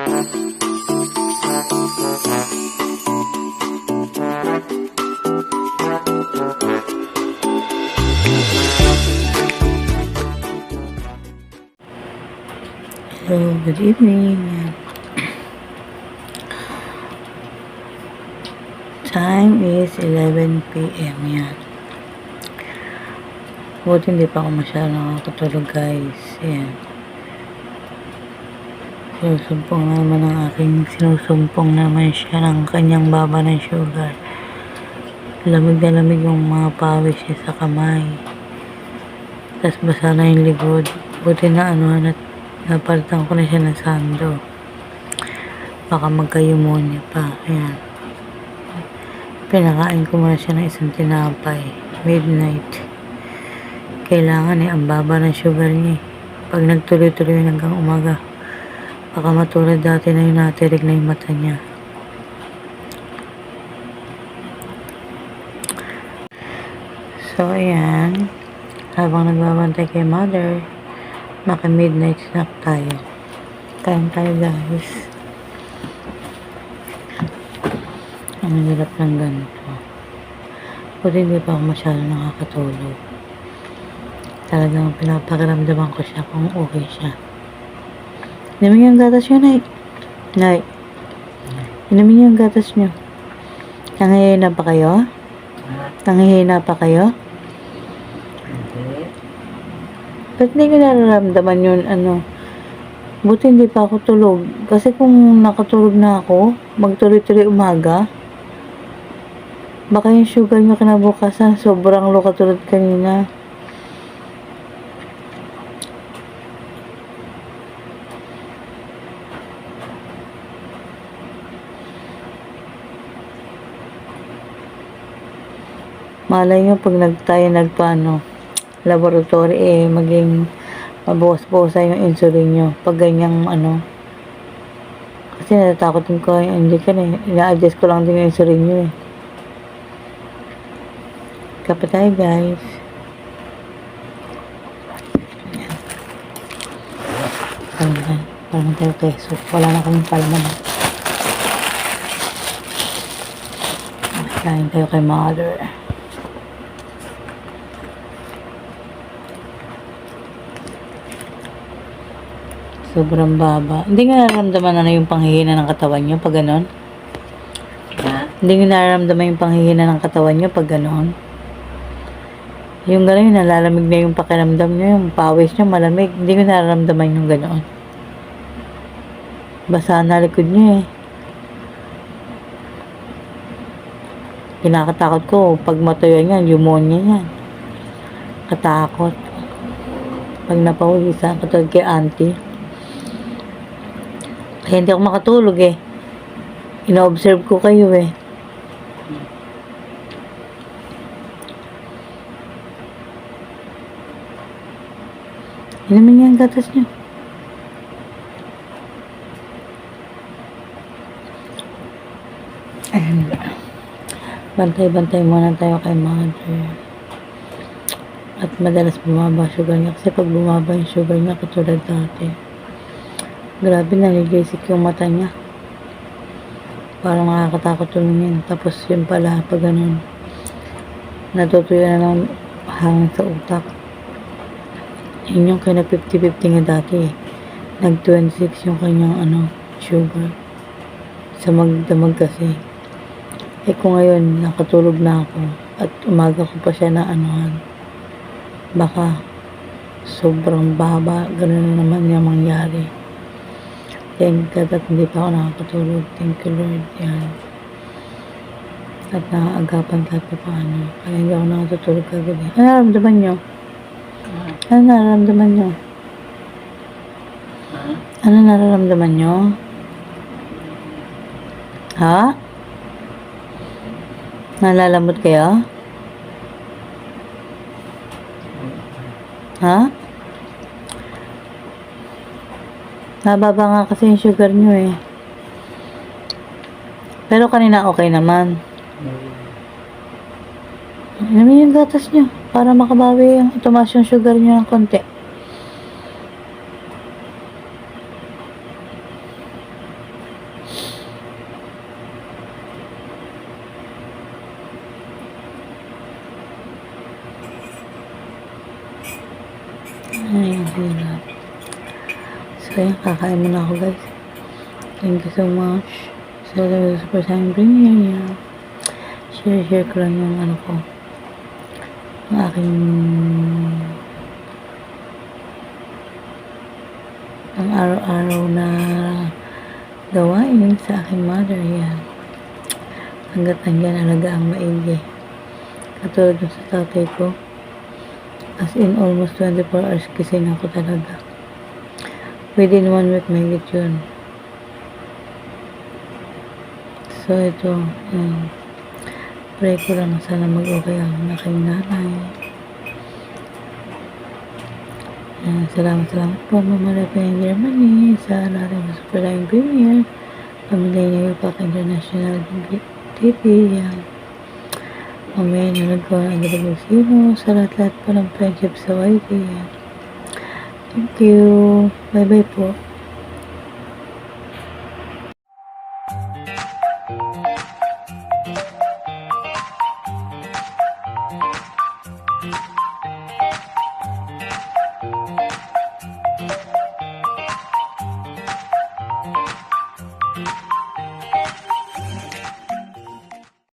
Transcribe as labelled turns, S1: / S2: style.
S1: Hello, good evening. Time is 11 p.m. Yan. Buti hindi pa ako masyadong nakakatulog, guys. Yan. Sinusumpong naman siya ng kanyang baba ng sugar. Lamig na lamig yung mga pawis niya sa kamay. Tapos basa na yung likod. Buti na napalitan ko na siya ng sando. Baka magka-pneumonia pa. Ayan. Pinakain ko muna siya ng isang tinapay. Midnight. Kailangan ang baba ng sugar niya. Pag nagtuloy-tuloy hanggang umaga, baka matulad dati na yung natirig na yung mata niya. So, ayan. Habang nagbabantay kay mother, maka-midnight snack tayo. Kain tayo, guys. Ang hirap ng ganito. Buti hindi pa ako masyado nakakatulog. Talagang pinapakiramdaman ko siya kung okay siya. Inumin niyo ang gatas niyo, Nay. Nay. Inumin niyo ang gatas niyo. Nanghihina pa kayo? Nanghihina pa kayo? Ba't hindi ko nararamdaman yun, buti hindi pa ako tulog. Kasi kung nakatulog na ako, magtuloy-tuloy umaga, baka yung sugar nyo kinabukasan, sobrang low katulad kanina. Malay nyo pag laboratory, maging mabawas-bawasan yung insulin nyo. Pag ganyang kasi natatakotin ko yung indican ina-adjust ko lang din yung insulin nyo Kape tayo, guys. Parang tayo keso. Wala na kaming palaman. Kain tayo kay mother. Sobrang baba. Hindi nga nararamdaman yung panghihina ng katawan nyo pag ganon? Hindi nga nararamdaman yung panghihina ng katawan nyo pag ganon? Yung ganon, nalalamig na yung pakiramdam nyo, yung pawis nyo malamig. Hindi ko nararamdaman yung ganon. Basa na likod nyo Kinakatakot ko, pag matuyo yan, pneumonia yan. Katakot. Pag napawisan, katulad kay auntie. Kaya hindi ako makatulog Ina-observe ko kayo Inumin niya ang gatas niyo. Bantay-bantay muna tayo kay mother. At madalas bumaba sugar niya. Kasi pag bumaba yung sugar niya, katulad dati. Grabe, nalilisik yung mata niya. Parang nakakatakot tumingin. Tapos yun pala, pag ganun, natutuyo na ng hangin sa utak. Yun yung kaya 50-50 nga dati Nag-26 yung kanyang sugar. Sa magdamag kasi. Kung ngayon, nakatulog na ako at umaga ko pa siya na baka sobrang baba. Ganun na naman yung mangyari. Thank God at hindi pa ako nakakatulog. Thank you, Lord. Yan. At nakaagapan kahit pa paano. Kaya hindi ako nakatutulog kagabi. Ano nararamdaman nyo? Ano nararamdaman nyo? Ano nararamdaman nyo? Ha? Nalalamot kayo? Ha? Nababa nga kasi yung sugar nyo Pero kanina okay naman. Inumin yung gatas nyo para makabawi yung tumaas yung sugar nyo ng konti. hirap. So, ayan, kakain muna ako, guys. Thank you so much sa super sign premiere niya. Share ko lang yung ano ko, yung aking ang araw-araw na gawain sa aking mother. Yan. Hanggat nandiyan, alaga ang maigi. Katulad sa tatay ko. As in, almost 24 hours gising ako talaga. Within 1 week, mahigit yun. So, ito, pray ko lang sana mag-okay ang aking nanay. Salamat po, Mama Rafa in Germany, sa natin sa Super Line Premier, pamilya niyo pa International TV, yan. Mamaya nanood ko ang Agad Sino, sa lahat-lahat po ng friendship sa YT, yan. Thank you. Bye-bye po.